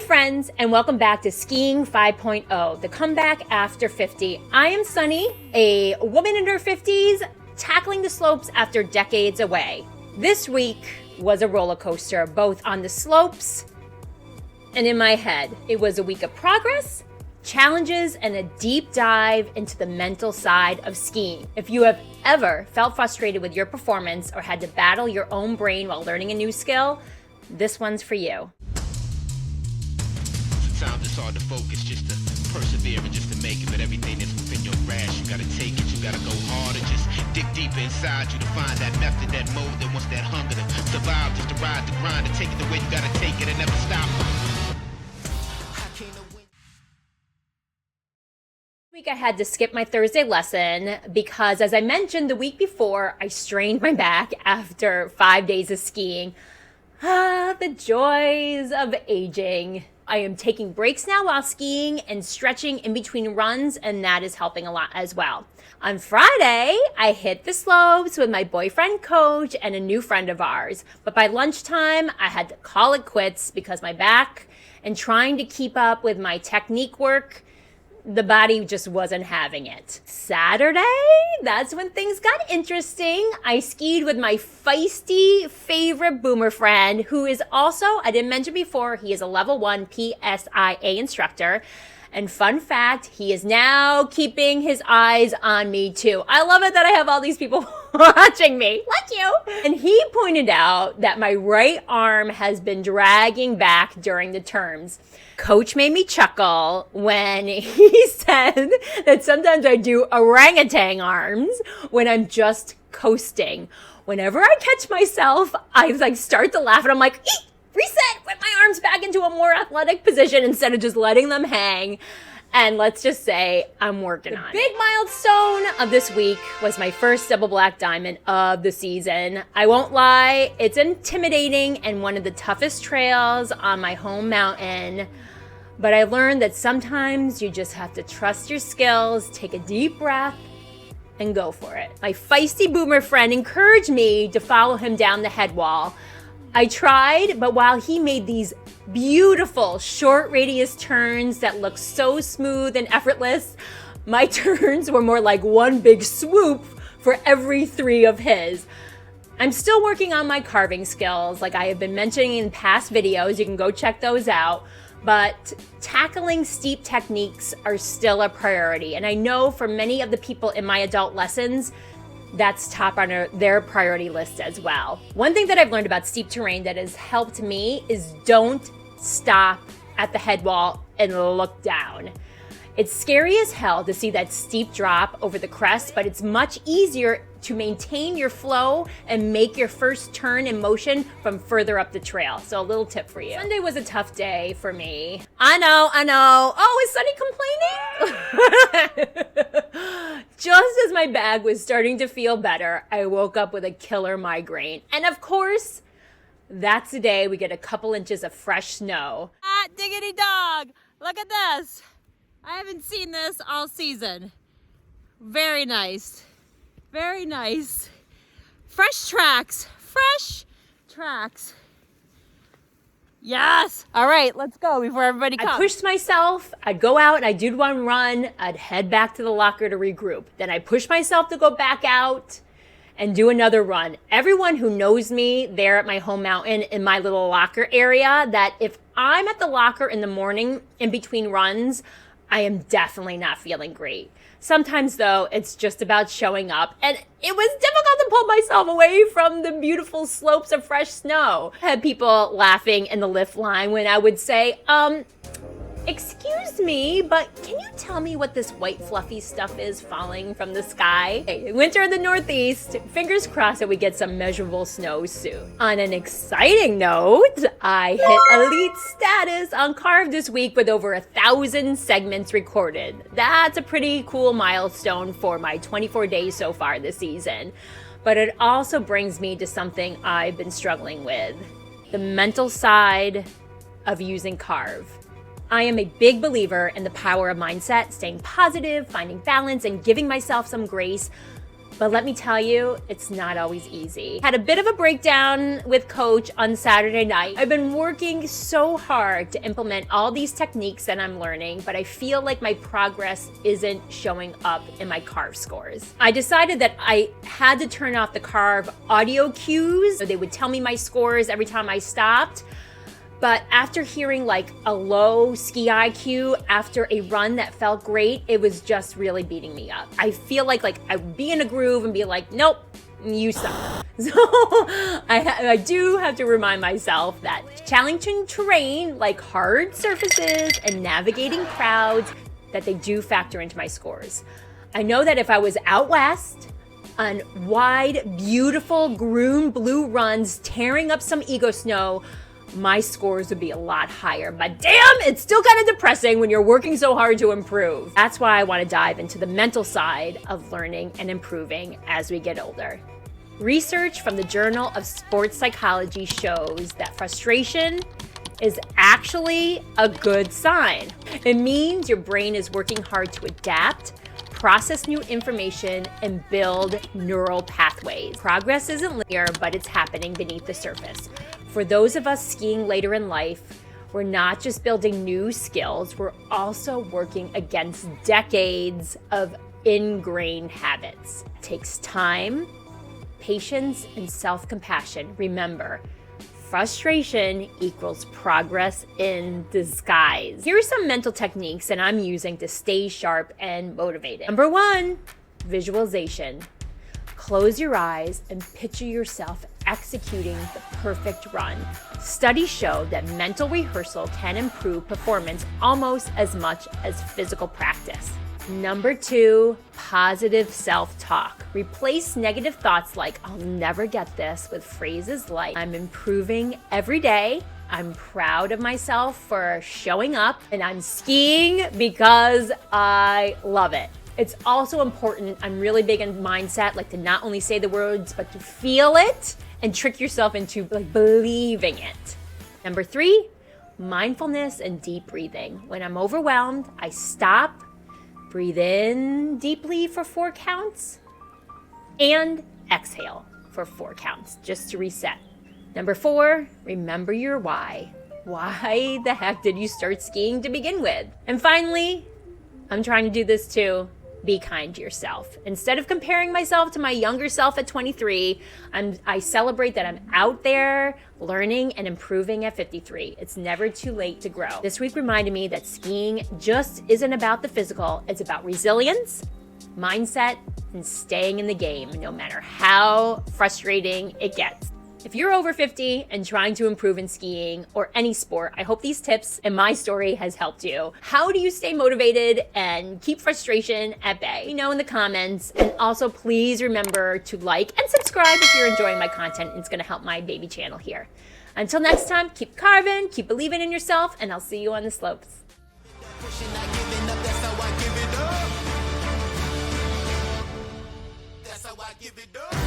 friends, and welcome back to Skiing 5.0, the comeback after 50. I am Sunny, a woman in her 50s, tackling the slopes after decades away. This week was a roller coaster, both on the slopes and in my head. It was a week of progress, challenges, and a deep dive into the mental side of skiing. If you have ever felt frustrated with your performance or had to battle your own brain while learning a new skill, this one's for you. Sometimes it's hard to focus, just to persevere and just to make it, but everything that's within your grasp, you gotta take it, you gotta go harder, just dig deeper inside you to find that method, that mode that wants that hunger to survive, just to ride the grind, to take it the way you gotta take it and never stop. Week I had to skip my Thursday lesson because, as I mentioned the week before, I strained my back after 5 days of skiing. The joys of aging. I am taking breaks now while skiing and stretching in between runs, and that is helping a lot as well. On Friday, I hit the slopes with my boyfriend Coach and a new friend of ours. But by lunchtime, I had to call it quits because my back and trying to keep up with my technique work, the body just wasn't having it. Saturday, that's when things got interesting. I skied with my feisty favorite boomer friend, who is also, I didn't mention before, he is a level 1 PSIA instructor. And fun fact, he is now keeping his eyes on me too. I love it that I have all these people watching me, like you. And he pointed out that my right arm has been dragging back during the turns. Coach made me chuckle when he said that sometimes I do orangutan arms when I'm just coasting. Whenever I catch myself, I start to laugh and I'm like, eek! Reset, put my arms back into a more athletic position instead of just letting them hang. And let's just say I'm working on it. The big milestone of this week was my first double black diamond of the season. I won't lie, it's intimidating and one of the toughest trails on my home mountain. But I learned that sometimes you just have to trust your skills, take a deep breath, and go for it. My feisty boomer friend encouraged me to follow him down the head wall. I tried, but while he made these beautiful short radius turns that look so smooth and effortless, my turns were more like one big swoop for every 3 of his. I'm still working on my carving skills, like I have been mentioning in past videos. You can go check those out. But tackling steep techniques are still a priority. And I know for many of the people in my adult lessons, that's top on their priority list as well. One thing that I've learned about steep terrain that has helped me is don't stop at the head wall and look down. It's scary as hell to see that steep drop over the crest, but it's much easier to maintain your flow and make your first turn in motion from further up the trail. So a little tip for you. Sunday was a tough day for me. I know. Oh, is Sunny complaining? Just as my back was starting to feel better, I woke up with a killer migraine. And of course, that's the day we get a couple inches of fresh snow. Hot diggity dog, look at this. I haven't seen this all season. Very nice. Very nice. Fresh tracks. Yes. All right, let's go before everybody comes. I pushed myself. I'd go out and I'd do one run. I'd head back to the locker to regroup. Then I pushed myself to go back out and do another run. Everyone who knows me there at my home mountain in my little locker area, that if I'm at the locker in the morning in between runs, I am definitely not feeling great. Sometimes, though, it's just about showing up, and it was difficult to pull myself away from the beautiful slopes of fresh snow. I had people laughing in the lift line when I would say, excuse me, but can you tell me what this white fluffy stuff is falling from the sky? Hey, winter in the Northeast, fingers crossed that we get some measurable snow soon. On an exciting note, I hit elite status on Carv this week with over 1,000 segments recorded. That's a pretty cool milestone for my 24 days so far this season. But it also brings me to something I've been struggling with, the mental side of using Carv. I am a big believer in the power of mindset, staying positive, finding balance, and giving myself some grace. But let me tell you, it's not always easy. Had a bit of a breakdown with Coach on Saturday night. I've been working so hard to implement all these techniques that I'm learning, but I feel like my progress isn't showing up in my Carv scores. I decided that I had to turn off the Carv audio cues. So they would tell me my scores every time I stopped. But after hearing like a low ski IQ after a run that felt great, it was just really beating me up. I feel like I would be in a groove and be like, nope, you suck. So I do have to remind myself that challenging terrain like hard surfaces and navigating crowds, that they do factor into my scores. I know that if I was out west on wide, beautiful, groomed blue runs, tearing up some ego snow, my scores would be a lot higher. But damn, it's still kind of depressing when you're working so hard to improve. That's why I want to dive into the mental side of learning and improving as we get older. Research from the Journal of Sports Psychology shows that frustration is actually a good sign. It means your brain is working hard to adapt, process new information, and build neural pathways. Progress isn't linear, but it's happening beneath the surface. For those of us skiing later in life, we're not just building new skills, we're also working against decades of ingrained habits. It takes time, patience, and self-compassion. Remember, frustration equals progress in disguise. Here are some mental techniques that I'm using to stay sharp and motivated. Number 1, visualization. Close your eyes and picture yourself executing the perfect run. Studies show that mental rehearsal can improve performance almost as much as physical practice. Number 2, positive self-talk. Replace negative thoughts like, I'll never get this, with phrases like, I'm improving every day, I'm proud of myself for showing up, and I'm skiing because I love it. It's also important, I'm really big on mindset, like to not only say the words, but to feel it and trick yourself into believing it. Number 3, mindfulness and deep breathing. When I'm overwhelmed, I stop, breathe in deeply for 4 counts, and exhale for 4 counts, just to reset. Number 4, remember your why. Why the heck did you start skiing to begin with? And finally, I'm trying to do this too. Be kind to yourself. Instead of comparing myself to my younger self at 23, I celebrate that I'm out there learning and improving at 53. It's never too late to grow. This week reminded me that skiing just isn't about the physical. It's about resilience, mindset, and staying in the game, no matter how frustrating it gets. If you're over 50 and trying to improve in skiing or any sport, I hope these tips and my story has helped you. How do you stay motivated and keep frustration at bay? Let me know in the comments. And also please remember to like and subscribe if you're enjoying my content. It's going to help my baby channel here. Until next time, keep carving, keep believing in yourself, and I'll see you on the slopes. That's how I give it up.